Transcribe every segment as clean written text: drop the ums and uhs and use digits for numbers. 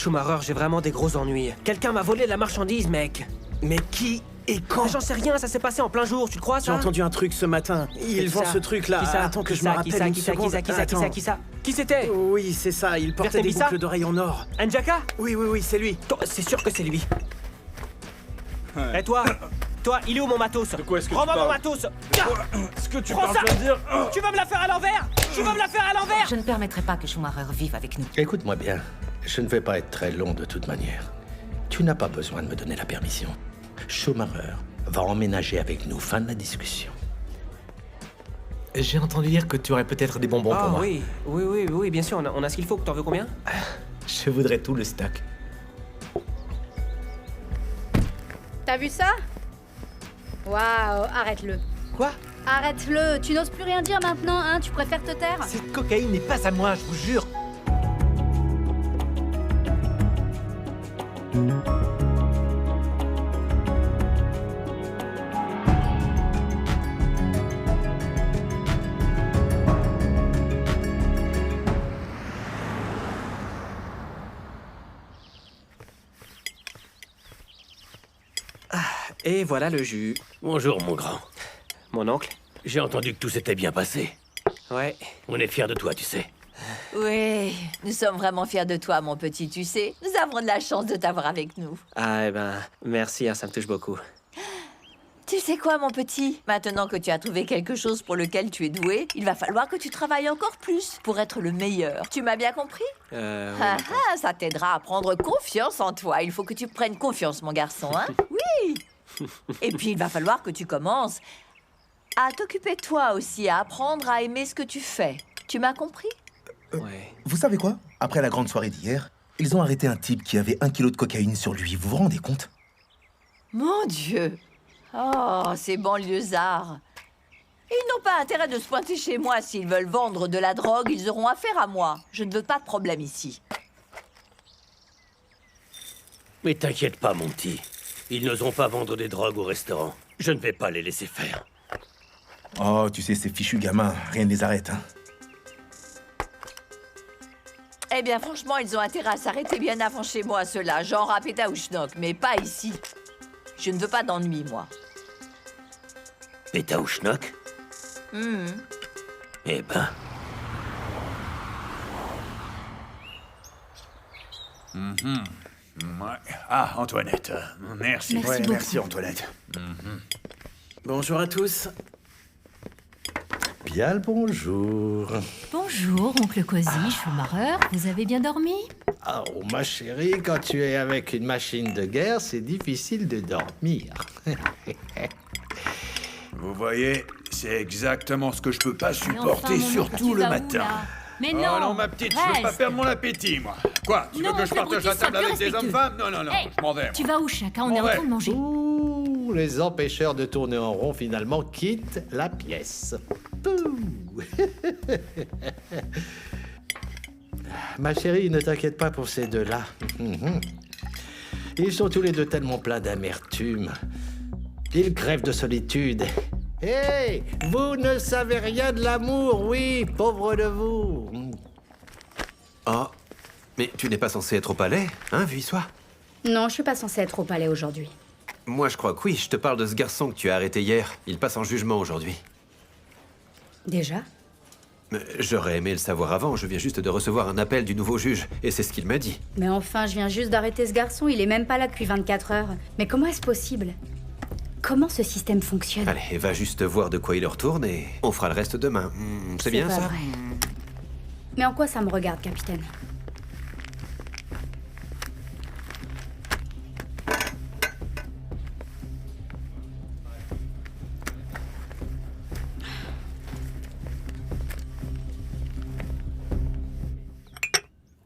Schumacher, j'ai vraiment des gros ennuis. Quelqu'un m'a volé la marchandise, mec. Mais qui et quand? J'en sais rien, ça s'est passé en plein jour, tu le crois, ça? J'ai entendu un truc ce matin. Ils vendent ce truc-là. Qui ça? Attends que Qui je me ça? rappelle Qui ça? une Qui ça? seconde. Qui ça? Qui c'était? Oui, c'est ça. Il portait des Vertebisa? boucles d'oreilles en or. Njaka? Oui, c'est lui. C'est sûr que c'est lui. Ouais. Et toi? Toi, il est où mon matos? De quoi est-ce que tu Rends-moi mon parles? matos! Ce que tu Prends parles ça! de dire... Tu vas me la faire à l'envers! Tu vas me la faire à l'envers! Je ne permettrai pas que Schumacher vive avec nous. Écoute-moi bien, je ne vais pas être très long de toute manière. Tu n'as pas besoin de me donner la permission. Schumacher va emménager avec nous, fin de la discussion. J'ai entendu dire que tu aurais peut-être des bonbons pour Ah moi. oui, bien sûr, on a ce qu'il faut. T'en veux combien? Je voudrais tout le stock. T'as vu ça? Waouh, arrête-le. Quoi? Arrête-le, tu n'oses plus rien dire maintenant, hein? Tu préfères te taire? Cette cocaïne n'est pas à moi, je vous jure. Et voilà le jus. Bonjour, mon grand. Mon oncle? J'ai entendu que tout s'était bien passé. Ouais. On est fiers de toi, tu sais. Oui, nous sommes vraiment fiers de toi, mon petit, tu sais. Nous avons de la chance de t'avoir avec nous. Ah, eh ben, merci, hein, ça me touche beaucoup. Tu sais quoi, mon petit? Maintenant que tu as trouvé quelque chose pour lequel tu es doué, il va falloir que tu travailles encore plus pour être le meilleur. Tu m'as bien compris? Oui, Ah ah, ça t'aidera à prendre confiance en toi. Il faut que tu prennes confiance, mon garçon, hein? Oui! Et puis, il va falloir que tu commences à t'occuper de toi aussi, à apprendre à aimer ce que tu fais. Tu m'as compris? ouais. Vous savez quoi? Après la grande soirée d'hier, ils ont arrêté un type qui avait 1 kilo de cocaïne sur lui. Vous vous rendez compte? Mon Dieu! Oh, ces banlieusards! Ils n'ont pas intérêt de se pointer chez moi. S'ils veulent vendre de la drogue, ils auront affaire à moi. Je ne veux pas de problème ici. Mais t'inquiète pas, mon petit. Ils n'oseront pas vendre des drogues au restaurant. Je ne vais pas les laisser faire. Oh, tu sais, ces fichus gamins, rien ne les arrête, hein. Eh bien, franchement, ils ont intérêt à s'arrêter bien avant chez moi, ceux-là. Genre à Pétaouchnok, mais pas ici. Je ne veux pas d'ennui, moi. Pétaouchnok? Eh ben... Ouais. Ah, Antoinette. Merci. Merci beaucoup. Merci, Antoinette. Bonjour à tous. Bien le bonjour. Bonjour, oncle Cozy, Schumacher. Vous avez bien dormi? Oh, ma chérie, quand tu es avec une machine de guerre, c'est difficile de dormir. Vous voyez, c'est exactement ce que je peux pas Mais supporter, enfin, mon surtout oncle, tu le vas où, matin. là? Mais Oh non, non, ma petite, je veux pas reste. perdre mon appétit, moi. Quoi? Tu Non, veux que je oncle partage la Abruti, table sois avec plus des respectueux. hommes-femmes? Non, non, non, Hey, je m'en vais. tu vas où, chacun? On est en Ouais. train de manger. Ouh, les empêcheurs de tourner en rond finalement quittent la pièce. Pouh. Ma chérie, ne t'inquiète pas pour ces deux-là. Ils sont tous les deux tellement pleins d'amertume. Ils crèvent de solitude. Hé, vous ne savez rien de l'amour, oui, pauvre de vous. Oh, mais tu n'es pas censé être au palais, hein, Vuissois? Non, je suis pas censée être au palais aujourd'hui. Moi, je crois que oui. Je te parle de ce garçon que tu as arrêté hier. Il passe en jugement aujourd'hui. Déjà? Mais j'aurais aimé le savoir avant. Je viens juste de recevoir un appel du nouveau juge. Et c'est ce qu'il m'a dit. Mais enfin, je viens juste d'arrêter ce garçon, il est même pas là depuis 24 heures. Mais comment est-ce possible? Comment ce système fonctionne? Allez, va juste voir de quoi il retourne et on fera le reste demain. C'est bien pas ça? vrai. Mais en quoi ça me regarde, capitaine?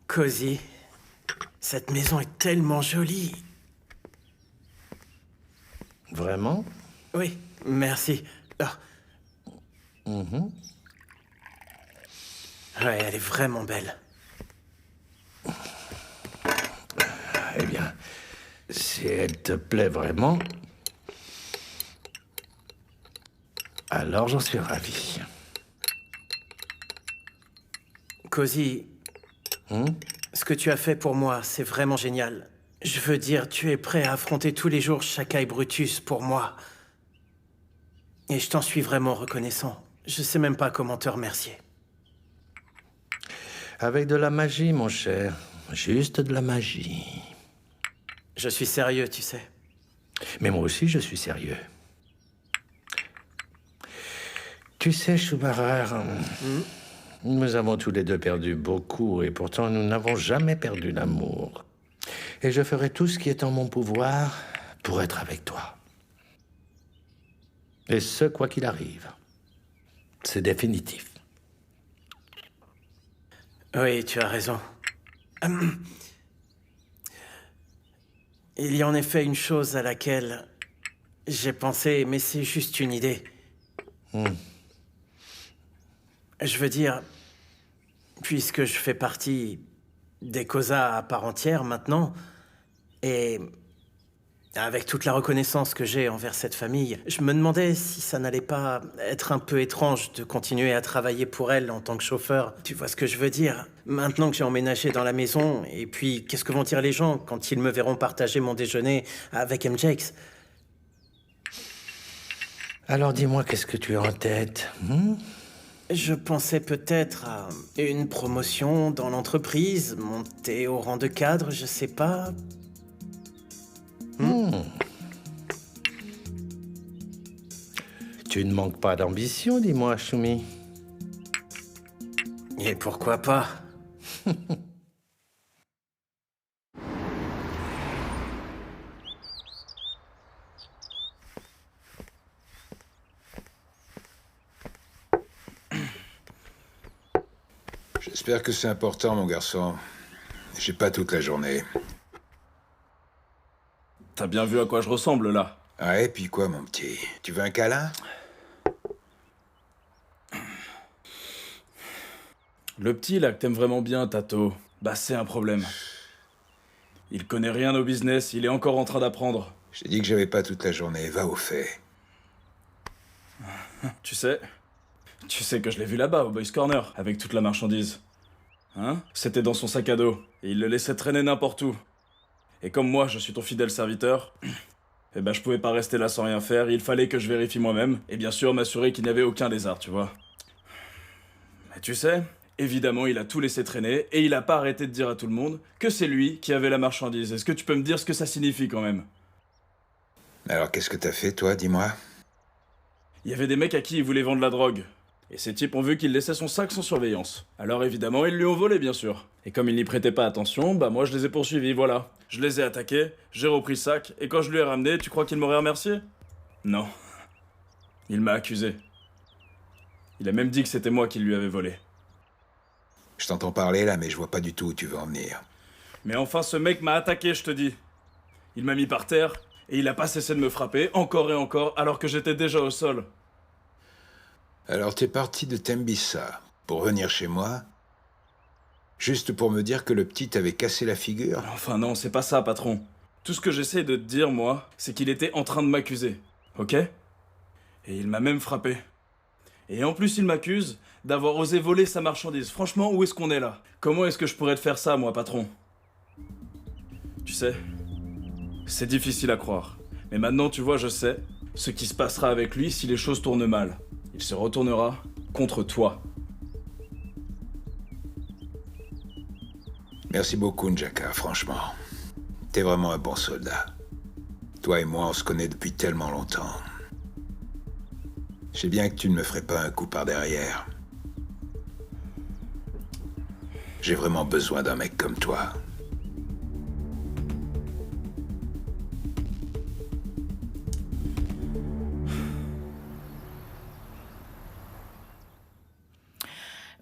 Cozy, cette maison est tellement jolie. Vraiment? Oui, merci. Ah. Ouais, elle est vraiment belle. Eh bien, si elle te plaît vraiment, alors j'en suis ravi. Cozy, Ce que tu as fait pour moi, c'est vraiment génial. Je veux dire, tu es prêt à affronter tous les jours Shaka et Brutus pour moi. Et je t'en suis vraiment reconnaissant. Je sais même pas comment te remercier. Avec de la magie, mon cher. Juste de la magie. Je suis sérieux, tu sais. Mais moi aussi, je suis sérieux. Tu sais, Schumacher, nous avons tous les deux perdu beaucoup, et pourtant nous n'avons jamais perdu l'amour. Et je ferai tout ce qui est en mon pouvoir pour être avec toi. Et ce, quoi qu'il arrive. C'est définitif. Oui, tu as raison. Il y a en effet une chose à laquelle j'ai pensé, mais c'est juste une idée. Je veux dire, puisque je fais partie des COSA à part entière maintenant, et avec toute la reconnaissance que j'ai envers cette famille, je me demandais si ça n'allait pas être un peu étrange de continuer à travailler pour elle en tant que chauffeur. Tu vois ce que je veux dire? Maintenant que j'ai emménagé dans la maison, et puis qu'est-ce que vont dire les gens quand ils me verront partager mon déjeuner avec MJX? Alors dis-moi, qu'est-ce que tu as en tête? Je pensais peut-être à une promotion dans l'entreprise, monter au rang de cadre, je sais pas. Tu ne manques pas d'ambition, dis-moi, Choumi. Et pourquoi pas? J'espère que c'est important, mon garçon. J'ai pas toute la journée. T'as bien vu à quoi je ressemble, là? Ah, et puis quoi, mon petit? Tu veux un câlin? Le petit, là, que t'aimes vraiment bien, Tato, bah c'est un problème. Il connaît rien au business, il est encore en train d'apprendre. J'ai dit que j'avais pas toute la journée, va au fait. Tu sais que je l'ai vu là-bas, au Boys Corner, avec toute la marchandise. Hein? C'était dans son sac à dos, et il le laissait traîner n'importe où. Et comme moi, je suis ton fidèle serviteur, eh ben je pouvais pas rester là sans rien faire, il fallait que je vérifie moi-même, et bien sûr m'assurer qu'il n'y avait aucun lézard, tu vois. Mais tu sais, évidemment, il a tout laissé traîner, et il a pas arrêté de dire à tout le monde que c'est lui qui avait la marchandise. Est-ce que tu peux me dire ce que ça signifie, quand même? Alors, qu'est-ce que t'as fait, toi, dis-moi? Il y avait des mecs à qui il voulait vendre la drogue. Et ces types ont vu qu'il laissait son sac sans surveillance. Alors évidemment, ils lui ont volé, bien sûr. Et comme il n'y prêtait pas attention, bah moi je les ai poursuivis, voilà. Je les ai attaqués, j'ai repris le sac, et quand je lui ai ramené, tu crois qu'il m'aurait remercié? Non. Il m'a accusé. Il a même dit que c'était moi qui lui avais volé. Je t'entends parler, là, mais je vois pas du tout où tu veux en venir. Mais enfin, ce mec m'a attaqué, je te dis. Il m'a mis par terre, et il a pas cessé de me frapper, encore et encore, alors que j'étais déjà au sol. Alors t'es parti de Tembissa pour venir chez moi, juste pour me dire que le petit t'avait cassé la figure? Enfin non, c'est pas ça, patron. Tout ce que j'essaie de te dire, moi, c'est qu'il était en train de m'accuser, ok? Et il m'a même frappé. Et en plus, il m'accuse d'avoir osé voler sa marchandise. Franchement, où est-ce qu'on est là? Comment est-ce que je pourrais te faire ça, moi, patron? Tu sais, c'est difficile à croire. Mais maintenant, tu vois, je sais ce qui se passera avec lui si les choses tournent mal. Il se retournera contre toi. Merci beaucoup, Njaka, franchement. T'es vraiment un bon soldat. Toi et moi, on se connaît depuis tellement longtemps. Je sais bien que tu ne me ferais pas un coup par derrière. J'ai vraiment besoin d'un mec comme toi.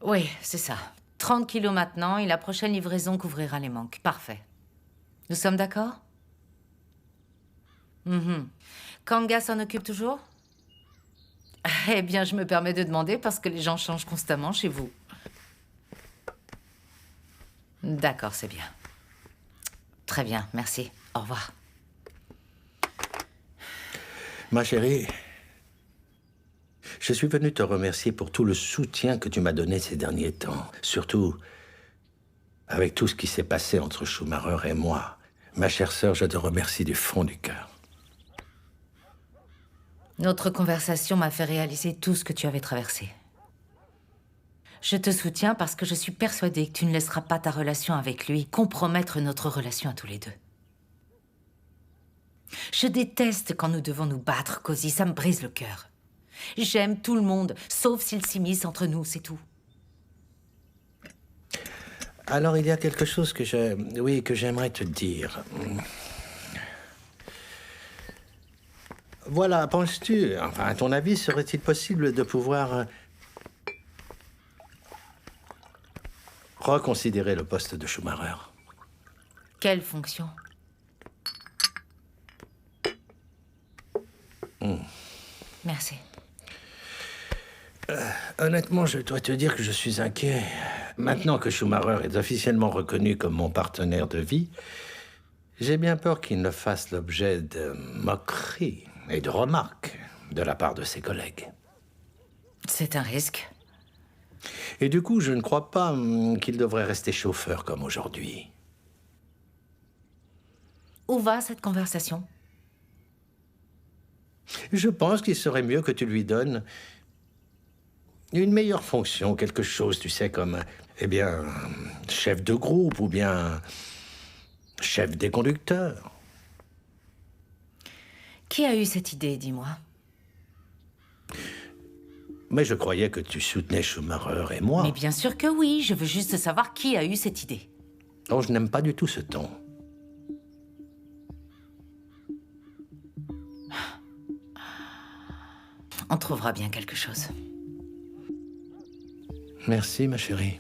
Oui, c'est ça. 30 kilos maintenant et la prochaine livraison couvrira les manques. Parfait. Nous sommes d'accord? Kanga s'en occupe toujours? Eh bien, je me permets de demander parce que les gens changent constamment chez vous. D'accord, c'est bien. Très bien, merci. Au revoir. Ma chérie, je suis venu te remercier pour tout le soutien que tu m'as donné ces derniers temps. Surtout avec tout ce qui s'est passé entre Schumacher et moi, ma chère sœur, je te remercie du fond du cœur. Notre conversation m'a fait réaliser tout ce que tu avais traversé. Je te soutiens parce que je suis persuadée que tu ne laisseras pas ta relation avec lui compromettre notre relation à tous les deux. Je déteste quand nous devons nous battre, Cozy, ça me brise le cœur. J'aime tout le monde, sauf s'il s'immisce entre nous, c'est tout. Alors, il y a quelque chose que j'aimerais te dire. Voilà, penses-tu, enfin, à ton avis, serait-il possible de pouvoir reconsidérer le poste de Schumacher? Quelle fonction? Merci. Honnêtement, je dois te dire que je suis inquiet. Maintenant que Schumacher est officiellement reconnu comme mon partenaire de vie, j'ai bien peur qu'il ne fasse l'objet de moqueries et de remarques de la part de ses collègues. C'est un risque. Et du coup, je ne crois pas qu'il devrait rester chauffeur comme aujourd'hui. Où va cette conversation? Je pense qu'il serait mieux que tu lui donnes une meilleure fonction, quelque chose, tu sais, comme, eh bien, chef de groupe ou bien chef des conducteurs. Qui a eu cette idée, dis-moi? Mais je croyais que tu soutenais Schumacher et moi. Mais bien sûr que oui, je veux juste savoir qui a eu cette idée. Oh, je n'aime pas du tout ce ton. On trouvera bien quelque chose. Merci, ma chérie.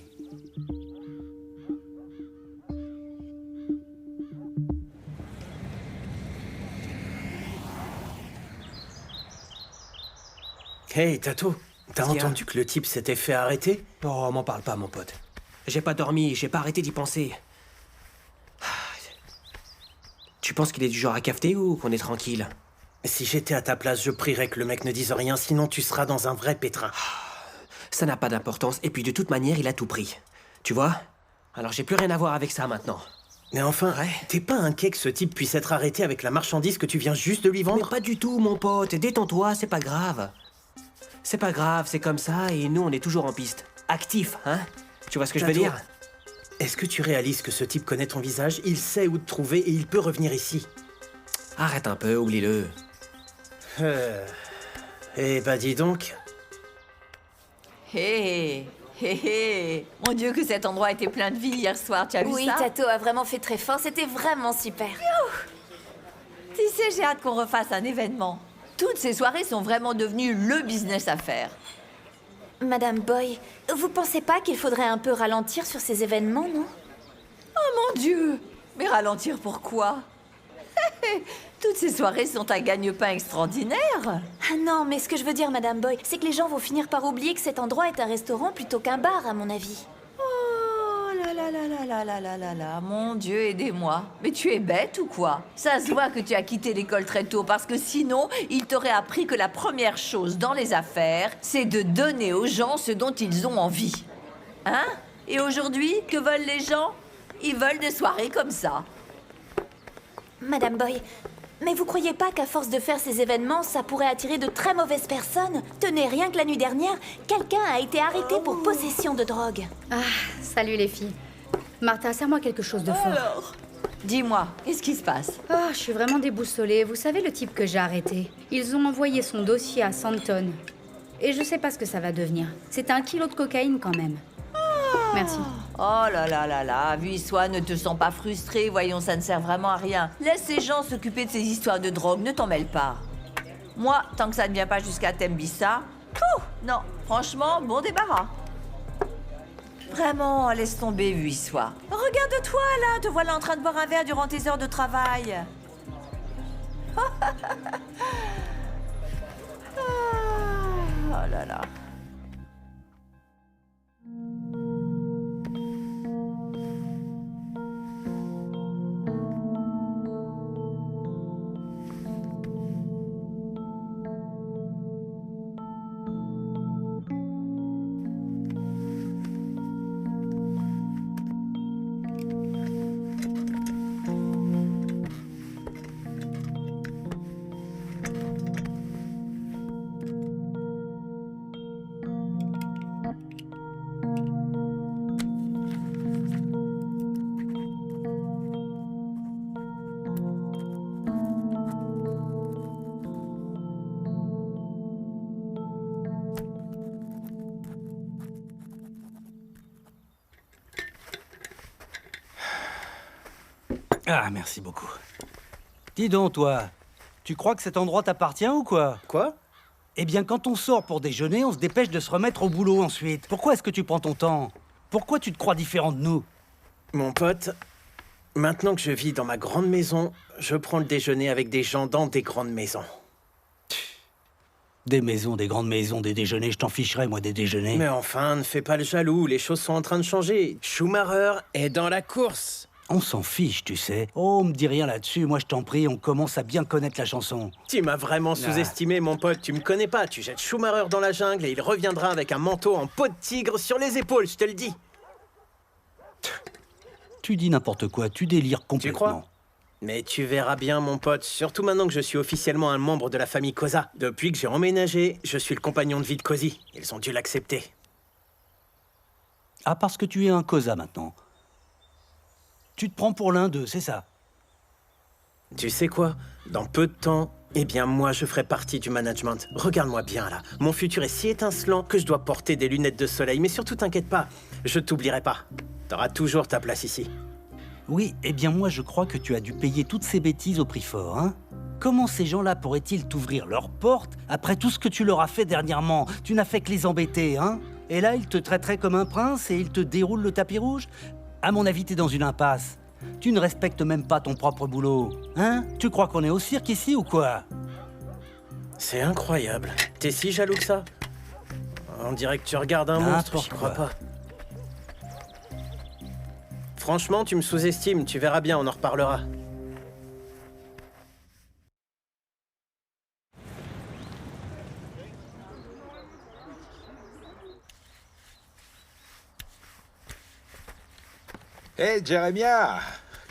Hey, Tato, t'as Qu'est-ce qu'il y a? entendu que le type s'était fait arrêter? Oh, m'en parle pas, mon pote. J'ai pas dormi, j'ai pas arrêté d'y penser. Tu penses qu'il est du genre à cafeter ou qu'on est tranquille? Si j'étais à ta place, je prierais que le mec ne dise rien, sinon tu seras dans un vrai pétrin. Ça n'a pas d'importance, et puis de toute manière, il a tout pris. Tu vois? Alors j'ai plus rien à voir avec ça maintenant. Mais enfin, Ouais. t'es pas inquiet que ce type puisse être arrêté avec la marchandise que tu viens juste de lui Mais vendre? pas du tout, mon pote. Détends-toi, c'est pas grave. C'est pas grave, c'est comme ça, et nous, on est toujours en piste. Actif, hein? Tu vois ce que je veux Tato, dire? Est-ce que tu réalises que ce type connaît ton visage, il sait où te trouver et il peut revenir ici? Arrête un peu, oublie-le. Eh bah dis donc. Hé, hé, hé. Mon Dieu, que cet endroit était plein de vie hier soir, tu as vu Oui, ça? Tato a vraiment fait très fort, c'était vraiment super. Tu sais, j'ai hâte qu'on refasse un événement. Toutes ces soirées sont vraiment devenues le business à faire. Madame Boy, vous pensez pas qu'il faudrait un peu ralentir sur ces événements, non? Oh mon Dieu! Mais ralentir pourquoi? Toutes ces soirées sont un gagne-pain extraordinaire. Ah non, mais ce que je veux dire, Madame Boy, c'est que les gens vont finir par oublier que cet endroit est un restaurant plutôt qu'un bar, à mon avis. Oh là là là là là là là là là, mon Dieu, aidez-moi. Mais tu es bête ou quoi? Ça se voit que tu as quitté l'école très tôt parce que sinon, il t'aurait appris que la première chose dans les affaires, c'est de donner aux gens ce dont ils ont envie. Hein? Et aujourd'hui, que veulent les gens? Ils veulent des soirées comme ça. Madame Boy, mais vous croyez pas qu'à force de faire ces événements, ça pourrait attirer de très mauvaises personnes? Tenez, rien que la nuit dernière, quelqu'un a été arrêté pour possession de drogue. Ah, salut les filles. Martha, serre-moi quelque chose de fort. Alors, dis-moi, qu'est-ce qui se passe? Oh, je suis vraiment déboussolée. Vous savez le type que j'ai arrêté? Ils ont envoyé son dossier à Santon. Et je sais pas ce que ça va devenir. C'est 1 kilo de cocaïne quand même. Merci. Oh là là là là, Vuissois, ne te sens pas frustré, voyons, ça ne sert vraiment à rien. Laisse ces gens s'occuper de ces histoires de drogue, ne t'en mêle pas. Moi, tant que ça ne vient pas jusqu'à Tembissa, non, franchement, bon débarras. Vraiment, laisse tomber, Vuissois. Regarde-toi là, te voilà en train de boire un verre durant tes heures de travail. Oh là là. Ah, merci beaucoup. Dis donc, toi, tu crois que cet endroit t'appartient ou quoi? Quoi? Eh bien, quand on sort pour déjeuner, on se dépêche de se remettre au boulot ensuite. Pourquoi est-ce que tu prends ton temps? Pourquoi tu te crois différent de nous? Mon pote, maintenant que je vis dans ma grande maison, je prends le déjeuner avec des gens dans des grandes maisons. Des maisons, des grandes maisons, des déjeuners, je t'en ficherais, moi, des déjeuners. Mais enfin, ne fais pas le jaloux, les choses sont en train de changer. Schumacher est dans la course. On s'en fiche, tu sais. Oh, me dis rien là-dessus, moi je t'en prie, on commence à bien connaître la chanson. Tu m'as vraiment sous-estimé, mon pote, tu me connais pas. Tu jettes Schumacher dans la jungle et il reviendra avec un manteau en peau de tigre sur les épaules, je te le dis. Tu dis n'importe quoi, tu délires complètement. Tu crois? Mais tu verras bien, mon pote, surtout maintenant que je suis officiellement un membre de la famille Koza. Depuis que j'ai emménagé, je suis le compagnon de vie de Cozy. Ils ont dû l'accepter. Ah, parce que tu es un Koza maintenant. Tu te prends pour l'un d'eux, c'est ça? Tu sais quoi? Dans peu de temps, eh bien moi je ferai partie du management. Regarde-moi bien là. Mon futur est si étincelant que je dois porter des lunettes de soleil. Mais surtout t'inquiète pas, je t'oublierai pas. T'auras toujours ta place ici. Oui, eh bien moi je crois que tu as dû payer toutes ces bêtises au prix fort, hein? Comment ces gens-là pourraient-ils t'ouvrir leurs portes après tout ce que tu leur as fait dernièrement? Tu n'as fait que les embêter, hein? Et là, ils te traiteraient comme un prince et ils te déroulent le tapis rouge? À mon avis, t'es dans une impasse. Tu ne respectes même pas ton propre boulot, hein? Tu crois qu'on est au cirque ici ou quoi? C'est incroyable. T'es si jaloux que ça? On dirait que tu regardes un monstre, j'y crois pas. Franchement, tu me sous-estimes, tu verras bien, on en reparlera. Hé, Jérémia!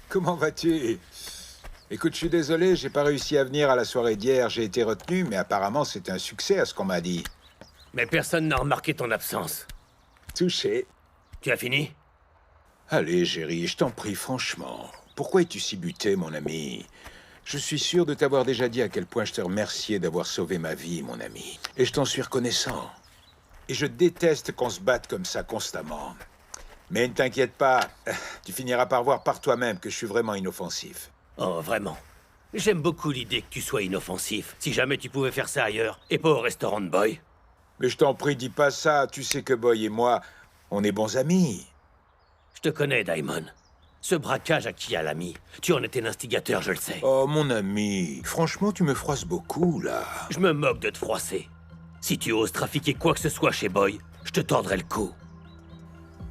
Comment vas-tu? Écoute, je suis désolé, j'ai pas réussi à venir à la soirée d'hier, j'ai été retenu, mais apparemment c'était un succès à ce qu'on m'a dit. Mais personne n'a remarqué ton absence. Touché. Tu as fini? Allez, Jerry, je t'en prie, franchement. Pourquoi es-tu si buté, mon ami? Je suis sûr de t'avoir déjà dit à quel point je te remerciais d'avoir sauvé ma vie, mon ami. Et je t'en suis reconnaissant. Et je déteste qu'on se batte comme ça constamment. Mais ne t'inquiète pas, tu finiras par voir par toi-même que je suis vraiment inoffensif. Oh, vraiment. J'aime beaucoup l'idée que tu sois inoffensif. Si jamais tu pouvais faire ça ailleurs, et pas au restaurant de Boy. Mais je t'en prie, dis pas ça. Tu sais que Boy et moi, on est bons amis. Je te connais, Daimon. Ce braquage à qui a l'ami. Tu en étais l'instigateur, je le sais. Oh, mon ami. Franchement, tu me froisses beaucoup, là. Je me moque de te froisser. Si tu oses trafiquer quoi que ce soit chez Boy, je te tordrai le cou.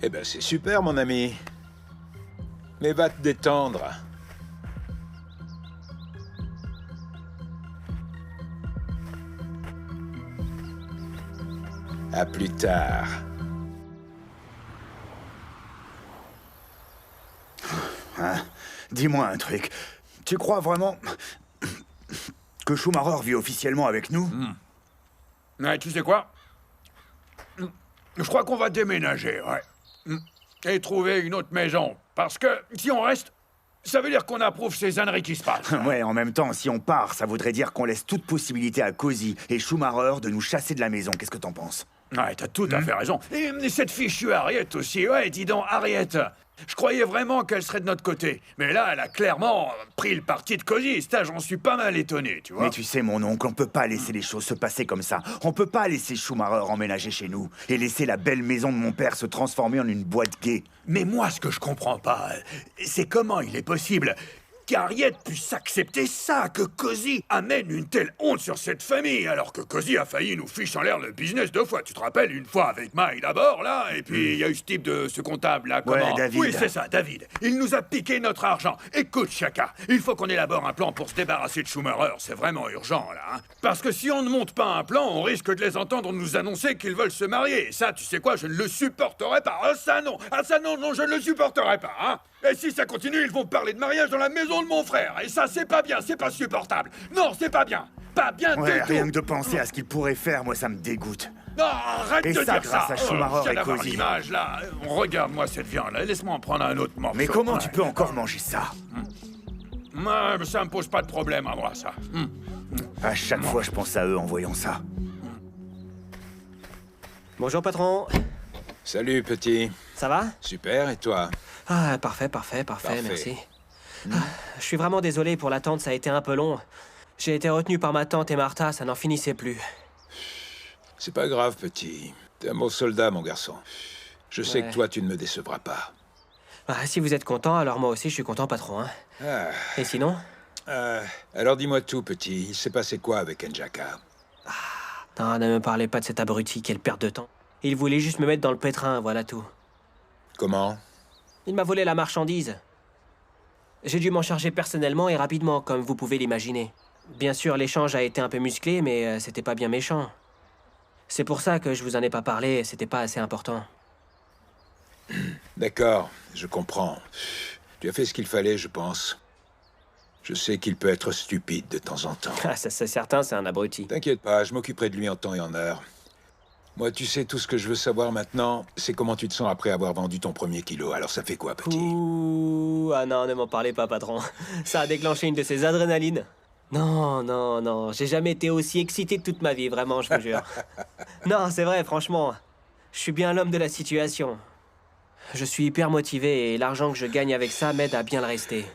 Eh ben, c'est super, mon ami. Mais va te détendre. À plus tard. Hein? Dis-moi un truc. Tu crois vraiment que Schumacher vit officiellement avec nous? Ouais, tu sais quoi? Je crois qu'on va déménager, ouais. Et trouver une autre maison. Parce que si on reste, ça veut dire qu'on approuve ces âneries qui se passent. Ouais, en même temps, si on part, ça voudrait dire qu'on laisse toute possibilité à Cozy et Schumacher de nous chasser de la maison. Qu'est-ce que t'en penses? Ouais, t'as tout à fait raison. Et cette fichue Harriet aussi. Ouais, dis donc, Harriet. Je croyais vraiment qu'elle serait de notre côté. Mais là, elle a clairement pris le parti de Cozy. Ça, j'en suis pas mal étonné, tu vois. Mais tu sais, mon oncle, on peut pas laisser les choses se passer comme ça. On peut pas laisser Schumacher emménager chez nous et laisser la belle maison de mon père se transformer en une boîte gay. Mais moi, ce que je comprends pas, c'est comment il est possible qu'Harriet puisse accepter ça, que Cozy amène une telle honte sur cette famille, alors que Cozy a failli nous fiche en l'air le business 2 fois. Tu te rappelles, une fois avec Mike d'abord, là, et puis il y a eu ce type de ce comptable, là, comment... Ouais, David. Oui, c'est ça, David. Il nous a piqué notre argent. Écoute, Chaka, il faut qu'on élabore un plan pour se débarrasser de Schumacher. C'est vraiment urgent, là, hein. Parce que si on ne monte pas un plan, on risque de les entendre nous annoncer qu'ils veulent se marier. Et ça, tu sais quoi, je ne le supporterai pas. Ah ça non, non, je ne le supporterai pas, hein. Et si ça continue, ils vont parler de mariage dans la maison de mon frère. Et ça, c'est pas bien, c'est pas supportable. Non, c'est pas bien. Pas bien du tout. Rien que de penser à ce qu'il pourrait faire, moi, ça me dégoûte. Non, arrête de dire ça. grâce à Schumacher et Cozy. L'image, là. Regarde-moi cette viande-là. Laisse-moi en prendre un autre morceau. Mais comment tu peux encore manger ça? Ça me pose pas de problème à moi, ça. À chaque fois, je pense à eux en voyant ça. Bonjour, patron. Salut, petit. Ça va? Super, et toi? Ah, parfait, Parfait. merci. Je suis vraiment désolé pour l'attente, ça a été un peu long. J'ai été retenu par ma tante et Martha, ça n'en finissait plus. C'est pas grave, petit. T'es un bon soldat, mon garçon. Je sais que toi, tu ne me décevras pas. Ah, si vous êtes content, alors moi aussi je suis content, patron. Hein. Ah. Et sinon? Alors dis-moi tout, petit. Il s'est passé quoi avec Njaka? Non, ne me parlez pas de cet abruti, quelle perte de temps. Il voulait juste me mettre dans le pétrin, voilà tout. Comment? Il m'a volé la marchandise. J'ai dû m'en charger personnellement et rapidement, comme vous pouvez l'imaginer. Bien sûr, l'échange a été un peu musclé, mais c'était pas bien méchant. C'est pour ça que je vous en ai pas parlé, c'était pas assez important. D'accord, je comprends. Tu as fait ce qu'il fallait, je pense. Je sais qu'il peut être stupide de temps en temps. Ah, ça c'est certain, c'est un abruti. T'inquiète pas, je m'occuperai de lui en temps et en heure. Moi, tu sais, tout ce que je veux savoir maintenant, c'est comment tu te sens après avoir vendu ton premier kilo. Alors ça fait quoi, petit? Ouh, ah non, ne m'en parlez pas, patron. Ça a déclenché une de ces adrénalines. Non, non, non, j'ai jamais été aussi excité de toute ma vie, vraiment, je vous jure. Non, c'est vrai, franchement. Je suis bien l'homme de la situation. Je suis hyper motivé et l'argent que je gagne avec ça m'aide à bien le rester.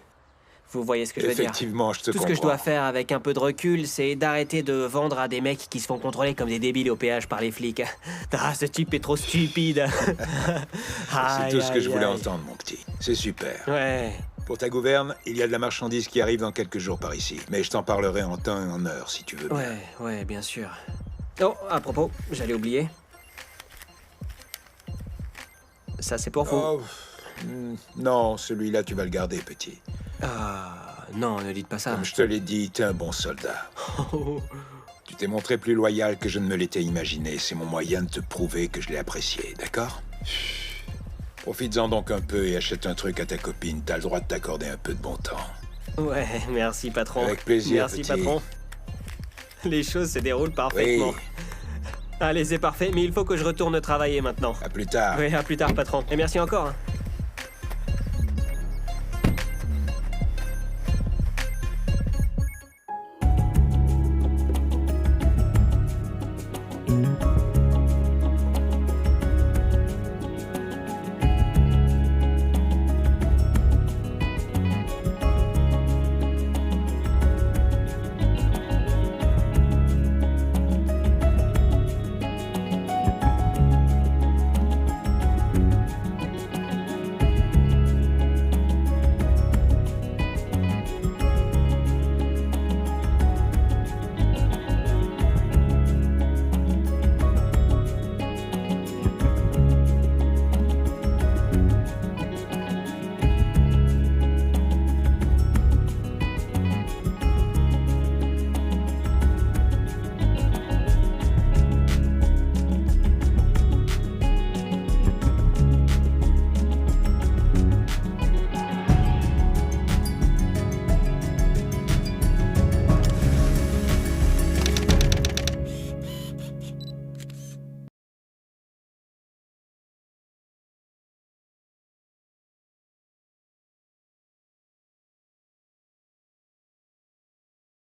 Vous voyez ce que je veux dire? Effectivement, je te comprends. Tout ce que je dois faire avec un peu de recul, c'est d'arrêter de vendre à des mecs qui se font contrôler comme des débiles au péage par les flics. Ah, ce type est trop stupide. C'est tout ce que je voulais entendre, mon petit. C'est super. Ouais. Pour ta gouverne, il y a de la marchandise qui arrive dans quelques jours par ici. Mais je t'en parlerai en temps et en heure, si tu veux bien. Ouais, bien sûr. Oh, à propos, j'allais oublier. Ça, c'est pour vous. Oh, non, celui-là, tu vas le garder, petit. Ah, non, ne dites pas ça. Comme je te l'ai dit, t'es un bon soldat. Tu t'es montré plus loyal que je ne me l'étais imaginé. C'est mon moyen de te prouver que je l'ai apprécié, d'accord? Profites-en donc un peu et achète un truc à ta copine. T'as le droit de t'accorder un peu de bon temps. Ouais, merci, patron. Avec plaisir, merci, petit. patron. Les choses se déroulent parfaitement. Oui. Allez, c'est parfait, mais il faut que je retourne travailler maintenant. À plus tard. Oui, à plus tard, patron. Et merci encore. Hein.